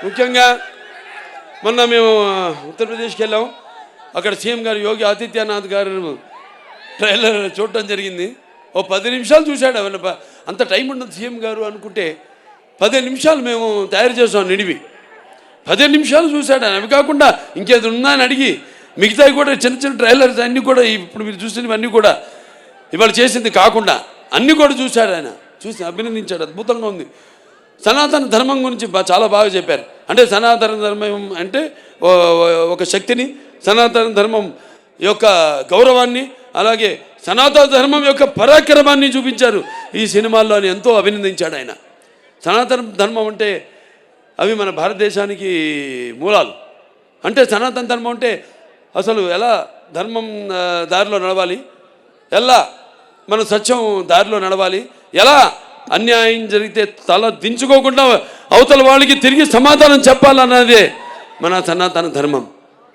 ముఖ్యంగా మొన్న మేము ఉత్తరప్రదేశ్కి వెళ్ళాం. అక్కడ సీఎం గారు యోగి ఆదిత్యనాథ్ గారు ట్రైలర్ చూడటం జరిగింది. ఓ 10 నిమిషాలు చూశాడు. అంత టైం ఉండదు సీఎం గారు అనుకుంటే 15 నిమిషాలు మేము తయారు చేసాం నిడివి. 15 నిమిషాలు చూశాడు ఆయన. అవి కాకుండా ఇంకేది ఉందా అని అడిగి మిగతావి కూడా చిన్న చిన్న ట్రైలర్స్ అన్నీ కూడా ఇప్పుడు మీరు చూసినవన్నీ కూడా ఇవాళ చేసింది కాకుండా అన్నీ కూడా చూశాడు ఆయన. చూసి అభినందించాడు. అద్భుతంగా ఉంది. సనాతన ధర్మం గురించి చాలా బాగా చెప్పారు. అంటే సనాతన ధర్మం అంటే ఒక శక్తిని, సనాతన ధర్మం యొక్క గౌరవాన్ని, అలాగే సనాతన ధర్మం యొక్క పరాక్రమాన్ని చూపించారు ఈ సినిమాల్లో అని ఎంతో అభినందించాడు ఆయన. సనాతన ధర్మం అంటే అవి మన భారతదేశానికి మూలాలు. అంటే సనాతన ధర్మం అంటే అసలు ఎలా ధర్మం దారిలో నడవాలి, ఎలా మన సత్యం దారిలో నడవాలి, ఎలా అన్యాయం జరిగితే తల దించుకోకుండా అవతల వాళ్ళకి తిరిగి సమాధానం చెప్పాలన్నదే మన సనాతన ధర్మం.